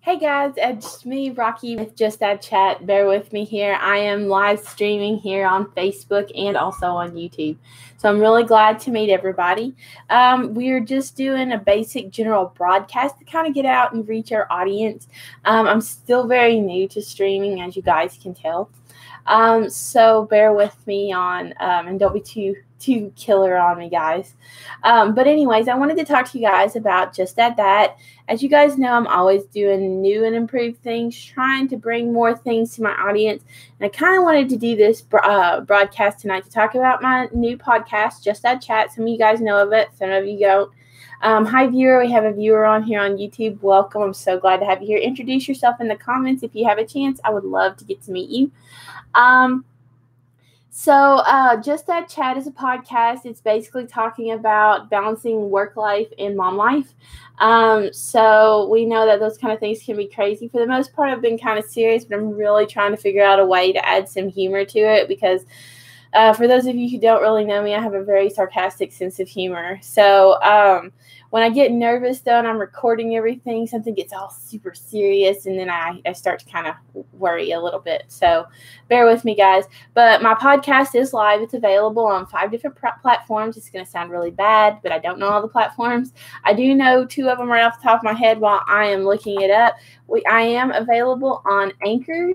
Hey guys, it's me, Rocky, with Just Add Chat. Bear with me here. I am live streaming here on Facebook and also on YouTube. So I'm really glad to meet everybody. We're just doing a basic general broadcast to kind of get out and reach our audience. I'm still very new to streaming, as you guys can tell. So bear with me on, and don't be too killer on me, guys. But anyways, I wanted to talk to you guys about Just Add That. As you guys know, I'm always doing new and improved things, trying to bring more things to my audience. And I kind of wanted to do this broadcast tonight to talk about my new podcast, Just Add Chat. Some of you guys know of it. Some of you don't. Hi, viewer. We have a viewer on here on YouTube. Welcome. I'm so glad to have you here. Introduce yourself in the comments if you have a chance. I would love to get to meet you. Just Add Chat is a podcast. It's basically talking about balancing work life and mom life. So we know that those kind of things can be crazy. For the most part, I've been kind of serious, but I'm really trying to figure out a way to add some humor to it because for those of you who don't really know me, I have a very sarcastic sense of humor. So when I get nervous, though, and I'm recording everything, something gets all super serious, and then I start to kind of worry a little bit. So bear with me, guys. But my podcast is live. It's available on 5 different platforms. It's going to sound really bad, but I don't know all the platforms. I do know 2 of them right off the top of my head while I am looking it up. I am available on Anchor.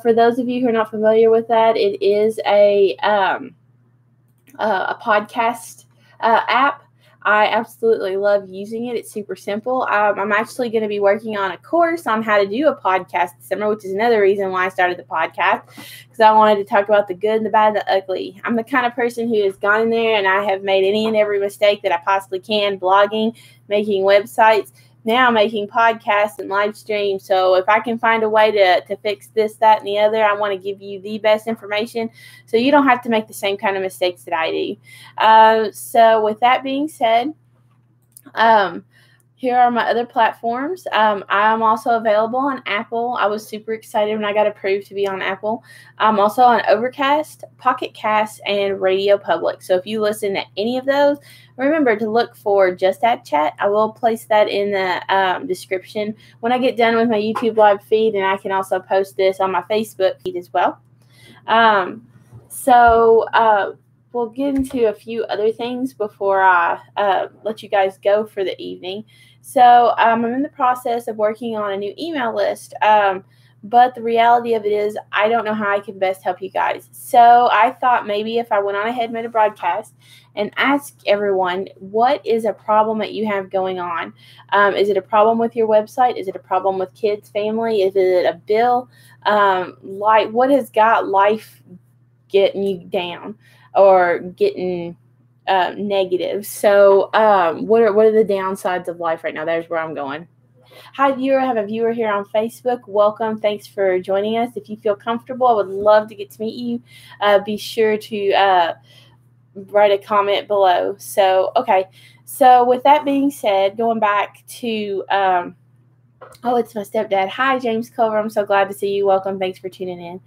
For those of you who are not familiar with that, it is a podcast app. I absolutely love using it. It's super simple. I'm actually going to be working on a course on how to do a podcast this summer, which is another reason why I started the podcast, because I wanted to talk about the good and the bad and the ugly. I'm the kind of person who has gone in there and I have made any and every mistake that I possibly can, blogging, making websites, now making podcasts and live streams. So if I can find a way to fix this, that, and the other, I want to give you the best information so you don't have to make the same kind of mistakes that I do. So with that being said, here are my other platforms. I am also available on Apple. I was super excited when I got approved to be on Apple. I'm also on Overcast, Pocket Cast, and Radio Public. So if you listen to any of those, remember to look for Just Add Chat. I will place that in the description when I get done with my YouTube live feed, and I can also post this on my Facebook feed as well. We'll get into a few other things before I let you guys go for the evening. So I'm in the process of working on a new email list, but the reality of it is I don't know how I can best help you guys. So I thought maybe if I went on ahead and made a broadcast and asked everyone, what is a problem that you have going on? Is it a problem with your website? Is it a problem with kids, family? Is it a bill? What has got life getting you down or getting negative? So what are the downsides of life right now? There's where I'm going. Hi, viewer. I have a viewer here on Facebook. Welcome. Thanks for joining us. If you feel comfortable, I would love to get to meet you. Be sure to write a comment below. So, okay. So with that being said, going back to, it's my stepdad. Hi, James Culver. I'm so glad to see you. Welcome. Thanks for tuning in.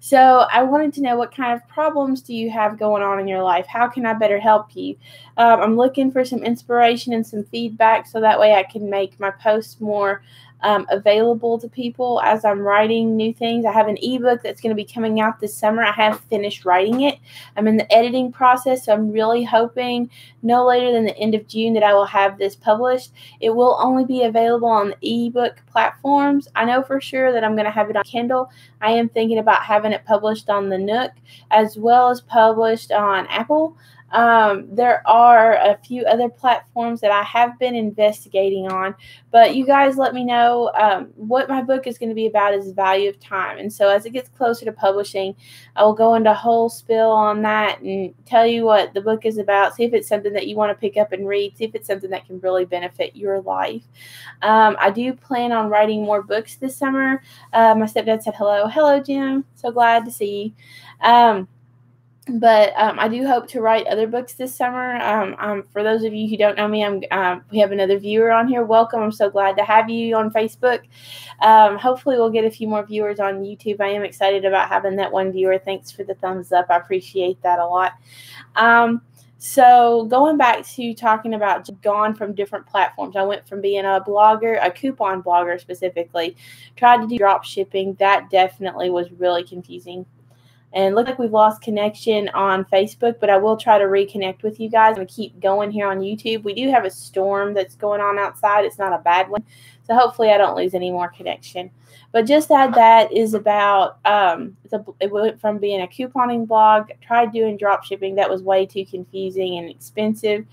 So I wanted to know, what kind of problems do you have going on in your life? How can I better help you? I'm looking for some inspiration and some feedback so that way I can make my posts more available to people as I'm writing new things. I have an ebook that's going to be coming out this summer. I have finished writing it. I'm in the editing process, so I'm really hoping no later than the end of June that I will have this published. It will only be available on the ebook platforms. I know for sure that I'm going to have it on Kindle. I am thinking about having it published on the Nook as well as published on Apple. There are a few other platforms that I have been investigating on, but you guys let me know what my book is going to be about is value of time. And so as it gets closer to publishing, I will go into a whole spill on that and tell you what the book is about, see if it's something that you want to pick up and read, see if it's something that can really benefit your life. I do plan on writing more books this summer. My stepdad said hello. Hello, Jim. So glad to see you. But I do hope to write other books this summer. For those of you who don't know me, we have another viewer on here. Welcome. I'm so glad to have you on Facebook. Hopefully we'll get a few more viewers on YouTube. I am excited about having that one viewer. Thanks for the thumbs up. I appreciate that a lot. So going back to talking about gone from different platforms, I went from being a blogger, a coupon blogger specifically, tried to do drop shipping. That definitely was really confusing. And look like we've lost connection on Facebook, but I will try to reconnect with you guys. I'm going to keep going here on YouTube. We do have a storm that's going on outside. It's not a bad one. So hopefully I don't lose any more connection. But just that is about, it went from being a couponing blog, tried doing drop shipping. That was way too confusing and expensive.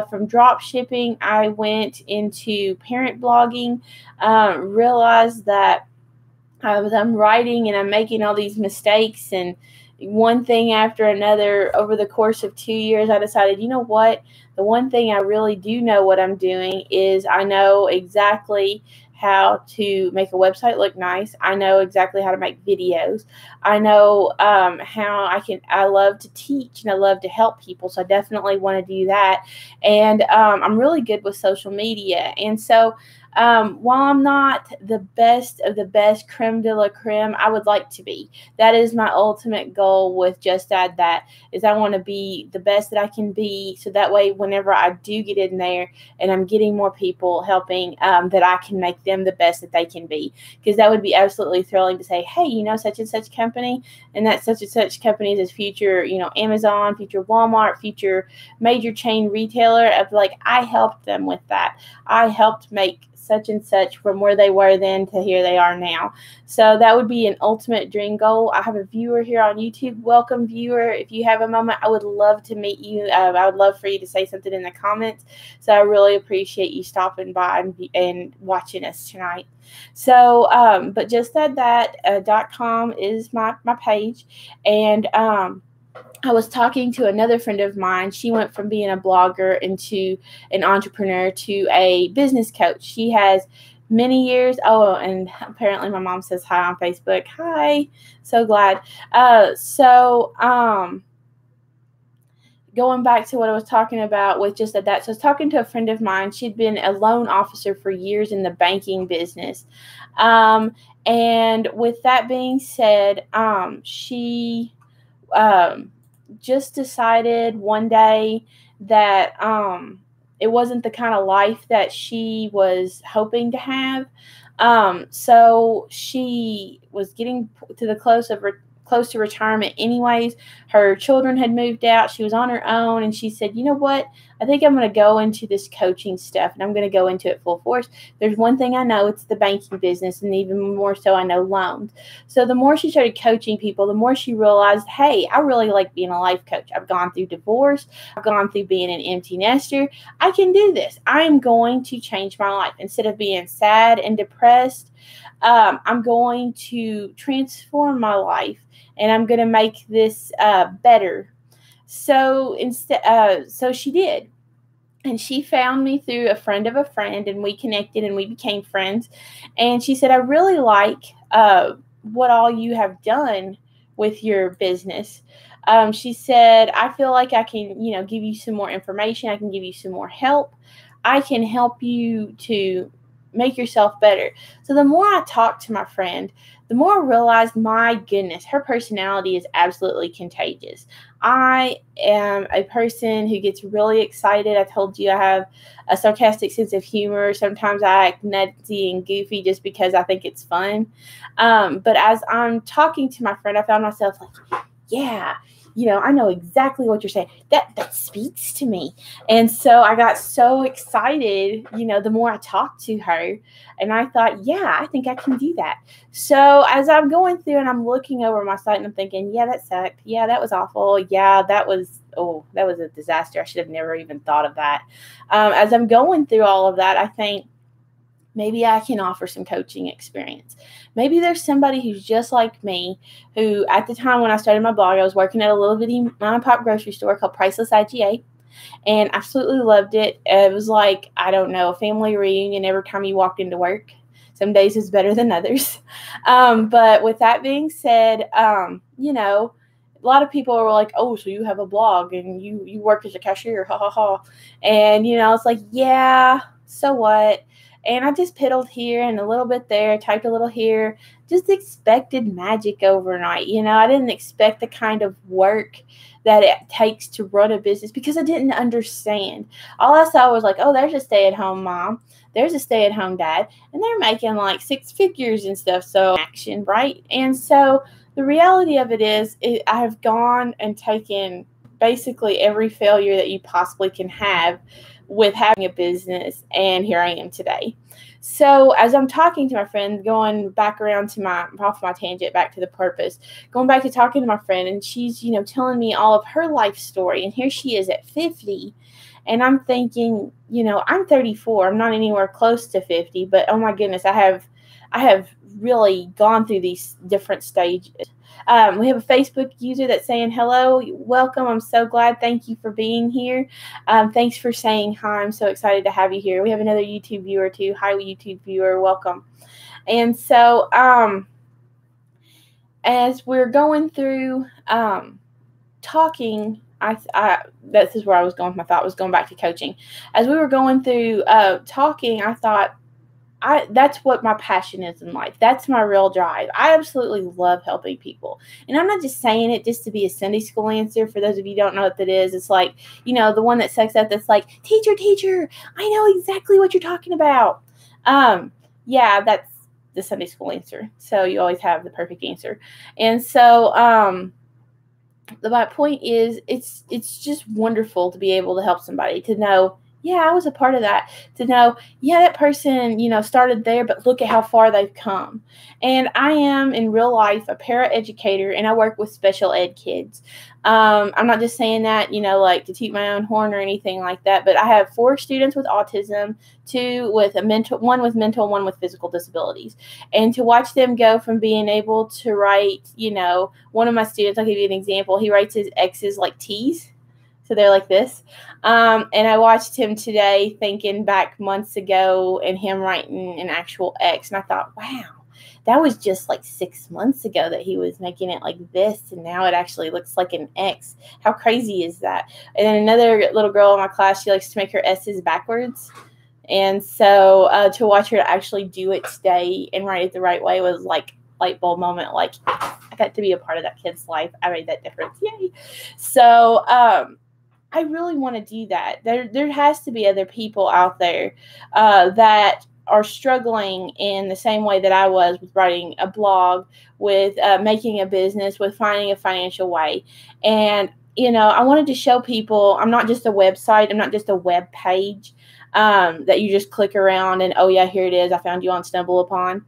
From drop shipping, I went into parent blogging, realized that I'm writing and I'm making all these mistakes and one thing after another. Over the course of 2 years, I decided, you know what? The one thing I really do know what I'm doing is I know exactly how to make a website look nice. I know exactly how to make videos. I know how I love to teach and I love to help people. So I definitely want to do that. And I'm really good with social media. And so while I'm not the best of the best, creme de la creme, I would like to be. That is my ultimate goal with Just Add That, is I want to be the best that I can be. So that way, whenever I do get in there and I'm getting more people helping, that I can make them the best that they can be. Because that would be absolutely thrilling to say, hey, such and such company, and that such and such company is future, Amazon, future Walmart, future major chain retailer. Of like, I helped them with that. I helped make such and such from where they were then to here they are now. So that would be an ultimate dream goal. I have a viewer here on YouTube. Welcome, viewer. If you have a moment, I would love to meet you. I would love for you to say something in the comments. So I really appreciate you stopping by and watching us tonight. So, but just that.com is my page. And I was talking to another friend of mine. She went from being a blogger into an entrepreneur to a business coach. She has many years. Oh, and apparently my mom says hi on Facebook. Hi. So glad. Going back to what I was talking about with Just That. So I was talking to a friend of mine. She'd been a loan officer for years in the banking business. And with that being said, she just decided one day that it wasn't the kind of life that she was hoping to have. So she was getting to the close to retirement anyways. Her children had moved out. She was on her own, and she said, you know what? I think I'm going to go into this coaching stuff, and I'm going to go into it full force. There's one thing I know, it's the banking business, and even more so I know loans. So the more she started coaching people, the more she realized, hey, I really like being a life coach. I've gone through divorce. I've gone through being an empty nester. I can do this. I am going to change my life. Instead of being sad and depressed, I'm going to transform my life, and I'm going to make this better. So so she did. And she found me through a friend of a friend, and we connected and we became friends. And she said, I really like what all you have done with your business. She said, I feel like I can, give you some more information. I can give you some more help. I can help you to make yourself better. So the more I talked to my friend, the more I realized, my goodness, her personality is absolutely contagious. I am a person who gets really excited. I told you I have a sarcastic sense of humor. Sometimes I act nutty and goofy just because I think it's fun. But as I'm talking to my friend, I found myself like, yeah, I know exactly what you're saying. That speaks to me. And so I got so excited, the more I talked to her, and I thought, yeah, I think I can do that. So as I'm going through and I'm looking over my site and I'm thinking, yeah, that sucked. Yeah, that was awful. Yeah, that was a disaster. I should have never even thought of that. As I'm going through all of that, I think, maybe I can offer some coaching experience. Maybe there's somebody who's just like me, who at the time when I started my blog, I was working at a little bitty mom and pop grocery store called Priceless IGA, and absolutely loved it. It was like, I don't know, a family reunion every time you walked into work. Some days is better than others. But with that being said, a lot of people were like, oh, so you have a blog and you work as a cashier, ha ha ha. And, it's like, yeah, so what? And I just piddled here and a little bit there, typed a little here, just expected magic overnight. I didn't expect the kind of work that it takes to run a business because I didn't understand. All I saw was like, oh, there's a stay-at-home mom, there's a stay-at-home dad, and they're making like 6 figures and stuff. So action, right? And so the reality of it is, I have gone and taken basically every failure that you possibly can have with having a business, and here I am today. So as I'm talking to my friend, going back around to off my tangent, back to the purpose, going back to talking to my friend, and she's, telling me all of her life story, and here she is at 50, and I'm thinking, I'm 34, I'm not anywhere close to 50, but oh my goodness, I have really gone through these different stages. We have a Facebook user that's saying, hello, welcome. I'm so glad. Thank you for being here. Thanks for saying hi. I'm so excited to have you here. We have another YouTube viewer too. Hi, YouTube viewer. Welcome. And so as we're going through talking, this is where I was going with my thought, was going back to coaching. As we were going through talking, I thought, that's what my passion is in life. That's my real drive. I absolutely love helping people. And I'm not just saying it just to be a Sunday school answer. For those of you who don't know what that is, it's like, the one that sucks up that's like, teacher, I know exactly what you're talking about. Yeah, that's the Sunday school answer. So you always have the perfect answer. And so my point is, it's just wonderful to be able to help somebody, to know, yeah, I was a part of that, to know, yeah, that person, started there, but look at how far they've come. And I am in real life a paraeducator, and I work with special ed kids. I'm not just saying that, like to toot my own horn or anything like that, but I have 4 students with autism, 2 with one with mental, one with physical disabilities. And to watch them go from being able to write, one of my students, I'll give you an example, he writes his X's like T's. So they're like this. And I watched him today, thinking back months ago, and him writing an actual X. And I thought, wow, that was just like 6 months ago that he was making it like this. And now it actually looks like an X. How crazy is that? And then another little girl in my class, she likes to make her S's backwards. And so to watch her actually do it today and write it the right way was like light bulb moment. Like, I got to be a part of that kid's life. I made that difference. Yay. So, I really want to do that. There has to be other people out there that are struggling in the same way that I was with writing a blog, with making a business, with finding a financial way. And, I wanted to show people I'm not just a website. I'm not just a web page that you just click around and, oh, yeah, here it is. I found you on StumbleUpon.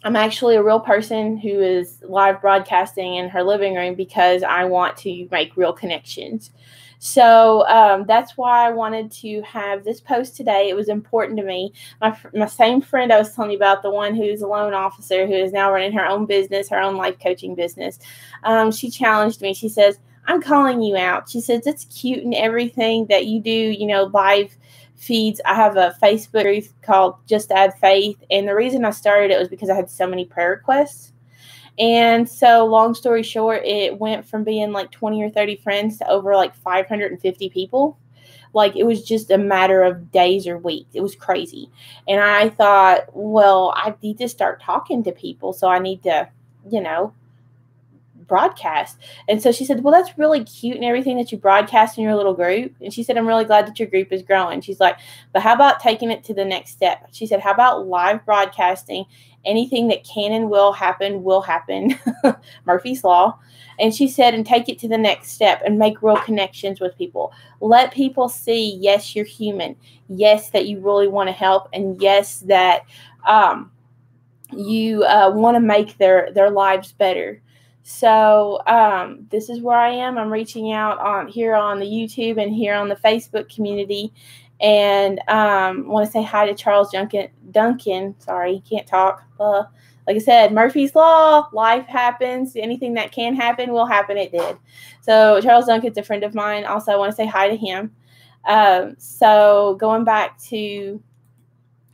I'm actually a real person who is live broadcasting in her living room because I want to make real connections. So that's why I wanted to have this post today. It was important to me. My same friend I was telling you about, the one who's a loan officer who is now running her own business, her own life coaching business, she challenged me. She says, I'm calling you out. She says, it's cute and everything that you do, live feeds. I have a Facebook group called Just Add Faith, and the reason I started it was because I had so many prayer requests. And so long story short, it went from being like 20 or 30 friends to over like 550 people. Like, it was just a matter of days or weeks. It was crazy. And I thought, well, I need to start talking to people, so I need to, broadcast. And so she said, well, that's really cute and everything that you broadcast in your little group. And she said, I'm really glad that your group is growing. She's like, but how about taking it to the next step? She said, how about live broadcasting? Anything that can and will happen will happen. Murphy's Law. And she said, and take it to the next step and make real connections with people. Let people see, yes, you're human. Yes, that you really want to help. And yes, that you want to make their lives better. So this is where I am. I'm reaching out here on the YouTube and here on the Facebook community. And want to say hi to Charles Duncan. Sorry, can't talk. Like I said, Murphy's Law, life happens. Anything that can happen will happen. It did. So Charles Duncan's a friend of mine. Also, I want to say hi to him. So going back to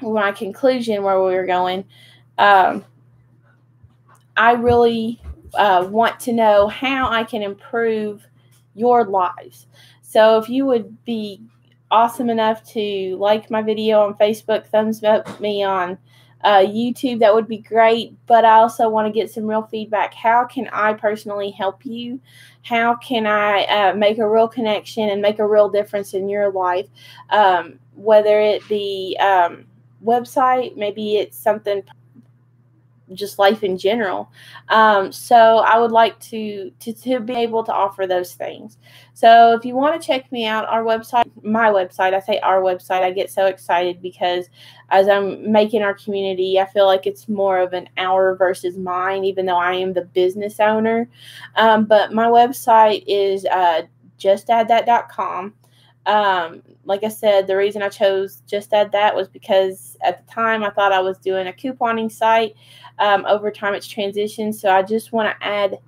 my conclusion, where we were going, I really want to know how I can improve your lives. So if you would be awesome enough to like my video on Facebook, thumbs up me on YouTube, that would be great. But I also want to get some real feedback. How can I personally help you? How can I make a real connection and make a real difference in your life? Whether it be website, maybe it's something just life in general. So I would like to be able to offer those things. So if you want to check me out, my website, I say our website, I get so excited because as I'm making our community, I feel like it's more of an our versus mine, even though I am the business owner. But my website is justaddthat.com. Like I said, the reason I chose Just Add That was because at the time I thought I was doing a couponing site. Over time it's transitioned, so I just want to add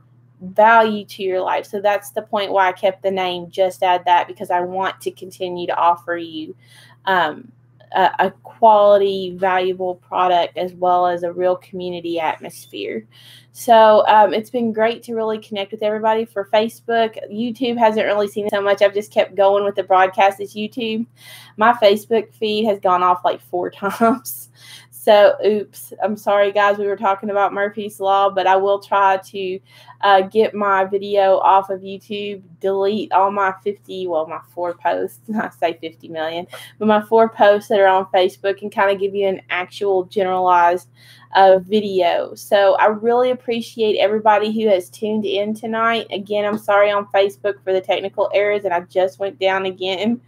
value to your life. So that's the point why I kept the name Just Add That, because I want to continue to offer you a quality, valuable product as well as a real community atmosphere. So it's been great to really connect with everybody. For Facebook, YouTube hasn't really seen so much. I've just kept going with the broadcast as YouTube. My Facebook feed has gone off like 4 times. So, oops, I'm sorry, guys. We were talking about Murphy's Law, but I will try to get my video off of YouTube, delete all my 4 posts. I say 50 million, but my 4 posts that are on Facebook, and kind of give you an actual generalized video. So I really appreciate everybody who has tuned in tonight. Again, I'm sorry on Facebook for the technical errors, and I just went down again.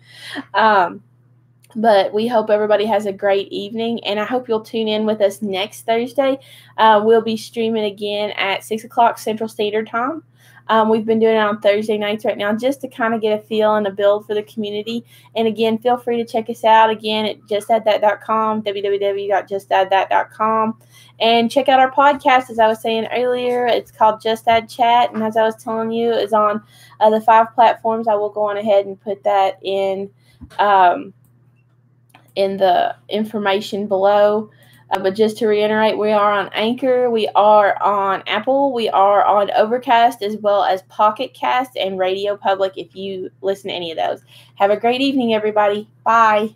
But we hope everybody has a great evening, and I hope you'll tune in with us next Thursday. We'll be streaming again at 6 o'clock Central Standard Time. We've been doing it on Thursday nights right now just to kind of get a feel and a build for the community. And again, feel free to check us out again at justaddthat.com, www.justaddthat.com. And check out our podcast, as I was saying earlier. It's called Just Add Chat, and as I was telling you, it's on the 5 platforms. I will go on ahead and put that in the information below. But just to reiterate, we are on Anchor, we are on Apple, we are on Overcast, as well as Pocket Cast and Radio Public if you listen to any of those. Have a great evening, everybody. Bye.